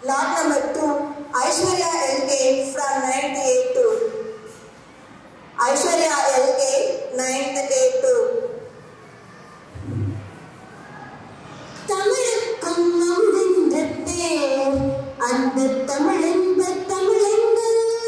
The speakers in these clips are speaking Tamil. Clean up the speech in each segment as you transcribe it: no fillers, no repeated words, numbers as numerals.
Lot number 2, Aishwarya LK from 9th A2. Aishwarya LK, 9th A2. தமிழுக்கும் அமுதென்ற பேர், அந்த தமிழென்ப தமிழெங்கு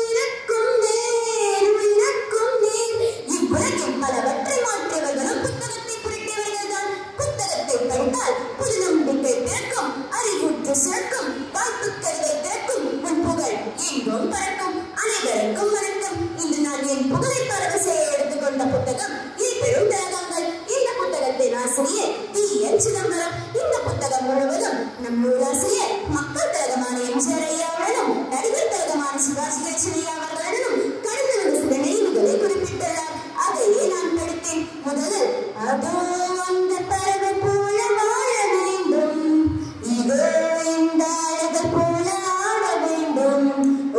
இறக்கும் நேர் இறக்கும் நேர். இவ்வுலகில் பலவற்றை மாற்றியவர்களும் புத்தகத்தை புரட்டியவர்கள் தான். புத்தகத்தை படித்தால் புது நம்பிக்கை பிறக்கும், அறிவுற்று சிறக்கும், வாழ்த்துக்களை திறக்கும், உன் புகழ் எங்கும் பறக்கும். அனைவருக்கும் வணக்கம். இன்று நான் என் புகழை பரவ செய்ய எடுத்துக்கொண்ட புத்தகம் பெரும் திலகங்கள். இந்த புத்தகத்தின் ஆசிரியர் டி.என். சிதம்பரம். இந்த புத்தகம் முழுவதும் நம் நூலாசிரியர் மக்கள் திலகமான எம்ஜிஆர் ஐயா அவர்களும் நடிகர் திலகமான சிவாஜி கணேசன் ஐயா அவர்களும் கடந்த ஒரு சில நினைவுகளை குறிப்பிட்டுள்ளார். அதையே நான் படித்தேன். முதலில் அதோ அந்த பறவை போல வாழ வேண்டும், இதோ இந்த அழகர் போல ஆட வேண்டும்,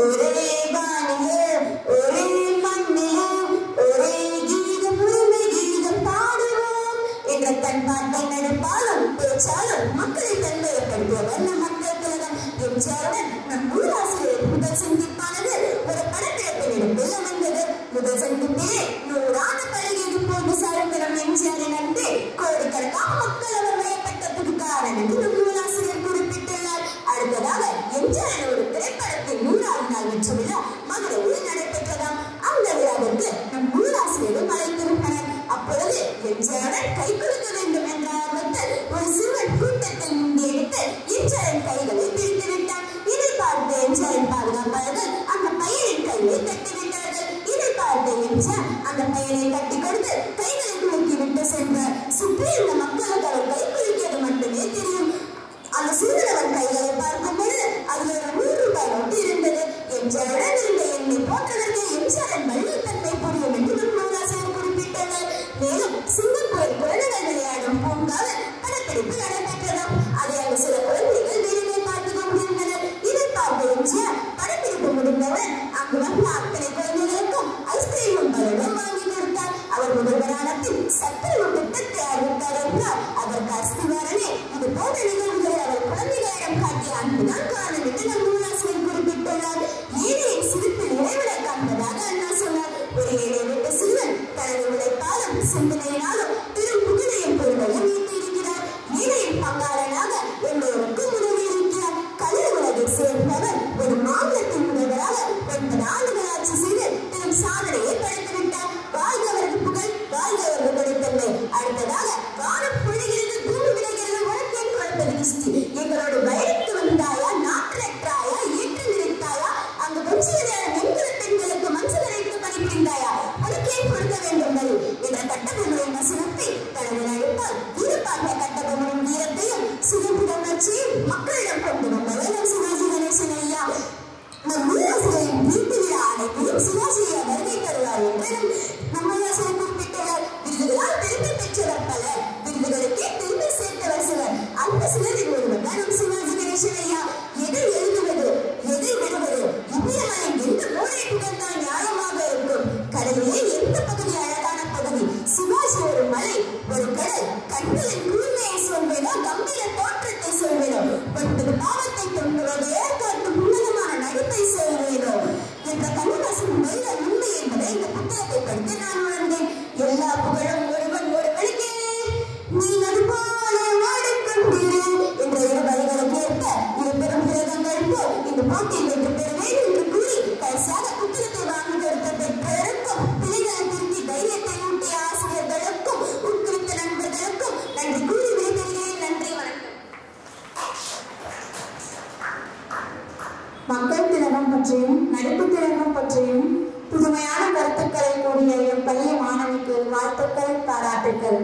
ஒரே வானில் ஒரே மண்ணில் ஒரே கீதம் உரிமை கீதம் பாடுவோம் என்ற தன் பாட்டை நடிப்பாலும் பேச்சாலும் மக்களை தன்மையப்படுத்தியவர் நம் மக்கள் திலகம் எம்ஜிஆருடன் நம் நூலாசிரியர் முதல் சந்திப்பானது ஒரு படப்பிடிப்பு நடிப்பில் அமைந்தது. முதல் சந்திப்பிலே நூறாண்டு பழகியது போன்று சரித்திரம் எம்ஜிஆரின் அன்பே கோடிக்கணக்கான மக்கள் அவர் வயப்பட்ட புதுக்காரன் என்று நம் நூலாசிரியர் குறிப்பிட்டுள்ளார். அடுத்ததாக எம்ஜிஆரின் ஒரு திரைப்படத்தின் 100வது நாள் வெற்றி விழா மதுரையில் நடைபெற்றதாம். அந்த விழாவிற்கு நம் நூலாசிரியரும் அழைத்திருந்தனர். அப்பொழுது எம்ஜிஆருடன் கை கொடுக்க வேண்டும் என்ற ஆர்வத்தில் ஒரு சிறுவன் கூட்டத்தை முந்தியெடுத்து எம்ஜிஆரின் கைகளை பிரித்து விட்டான். இதை பார்த்த எம்ஜிஆரின் பாதுகாப்பாளர்கள் அந்த பையனின் கையை தட்டிவிட்டார்கள். இதை பார்த்த எம்ஜிஆர் அந்த பையனை தட்டி கொடுத்து கைகளை குலுக்கி விட்டு சென்றார். சுற்றி இருந்த மக்களுக்கு அவர் கை குலுக்கியது மட்டுமே தெரியும். அந்த சிறுவன் கைகளை பார்க்கும் பொழுது அதில் ஒரு 100 ரூபாய் நோட்டு இருந்தது. எம்ஜிஆருடன் இருந்த எண்ணை போன்றவர்கள் எம்ஜிஆரின் வள்ளித்தன்மை புரியும் என்று நம் நூலாசிரியர் குறிப்பிட்டனர். மேலும் சிங்கப்பூர் குழந்தைகள் விளையாடும் பூங்காவில் படப்பிடிப்பு நடைபெற்றதாம். அதை அங்கு சில குழந்தைகள் வெளியே பார்த்து கொண்டிருந்தனர். இதை பார்த்த எம்ஜிஆர் படப்பிடிப்பு முடிந்தவர் அங்கு வந்து அத்தனை குழந்தைகளுக்கும் ஐஸ்கிரீமும் பலனும் வாங்கி கொடுத்தார். அவர் முதல்வரான பின் சத்துணவு திட்டத்தை அறிவித்தார் என்றார். அதற்கு அஸ்திவாரனே இது போன்ற நிகழ்வுகளை அவர் குழந்தைகளிடம் காட்டிய அன்புதான் காரணம் என்று நம் நூலாசிரியர் குறிப்பிட்டுள்ளார். ஏழையின் சிரிப்பில் இறைவனை காண்பதாக அண்ணா சொன்னார். ஒரு ஏழை வீட்டு சிறுவன் தனது உழைப்பாலும் சிந்தனையினாலும் பெரும் புகழையும் பொருளையும் ஈட்டியிருக்கிறார். ஏழையின் பங்காளனாக எல்லோருக்கும் உதவி இருக்கிறார். கல்வி உலகில் சேர்ந்தவர் ஒரு மாநிலத்தின் முதல்வராக 9 ஆண்டுகள் ஆட்சி செய்து பெரும் சாதனையை படைத்துவிட்டார். வாழ்க அவரது புகழ், வாழ்க அவரது கிடைத்தன்மை. அடுத்ததாக வானம் பொழிகிறது, பூமி விளைகிறது, உனக்கேன் குழப்பது கிஸ்தி. எங்களோடு வயலுக்கு வந்தாயா, நாட்டு நட்டாயா, ஏற்று நினைத்தாயா, அங்கு வெற்றியான வெண்கல பெண்களுக்கு மஞ்சள் அரைத்து பணிபுரிந்தாயா, உனக்கேன் கொடுக்க வேண்டும் வரி என்ற கட்டபொம்மனின் வசனத்தை தனது நடிப்பால் வீரப்பாக கட்டபொம்மனின் வீரத்தையும் சுதந்திரத்தையும் மக்களிடம் கொண்டு வந்தவர் நம் சிவாஜி கணேசன் ஐயா. நம் நூலாசிரியரின் வீட்டு விழா அனைத்தையும் சிவாஜி ஐயா வருகை தருவார் என்று நம் நூலாசிரியர் குறிப்பிட்டனர். விருதுகளால் பெருமை பெற்றவர் பலர், விருதுகளுக்கே பெருமை சேர்த்தவர் சிலர். அந்த சிலரில் ஒருவர் தான் நம் சிவாஜி கணேசன் ஐயா. எதை எழுதுவது, எதை விடுவது, இமயமலையின் எந்த மூலை புகழ்ந்தால் நியாயமாக இருக்கும், கடலிலே எந்த பகுதி அழகான பகுதி, சிவாஜி ஒரு மலை ஒரு கடல், கண்களின் கூர்மையை சொல்வேனோ கம்பீர தோற்றத்தை சொல்வேனோ, 9 பாவத்தை தொங்குவதே காட்டும் உன்னதமான நடிப்பை சொல்வேனோ என்ற கண்ணதாசன் வைர உண்மை என்பதை இந்த புத்தகத்தை படித்து நான் உணர்ந்தேன். எல்லா புகழும் ஒருவன் ஒருவனுக்கே, நீ அது போல வாடிக்கொண்டிரு என்ற இரு வரிகளுக்கு ஏற்ப இரு பெரும் திலகங்கள் போல் இந்த போட்டியில் வெற்றி பெறுவேன் என்று கூறி பரிசாக புத்தகத்தை வாங்கி கொடுத்த பெற்றோருக்கும் பிள்ளைகளை திருத்தி தைரியத்தை ஊட்டிய ஆசிரியர்களுக்கும் உட்குறித்த நண்பர்களுக்கும் நன்றி கூறி விடைபெறுகிறேன். நன்றி, வணக்கம். மக்கள் திலகம் பற்றியும் நடிப்பு திலகம் பற்றியும் புதுமையான கருத்துக்களை கூறிய என் பள்ளி மாணவிக்கு வாழ்த்துக்கள், பாராட்டுக்கள்.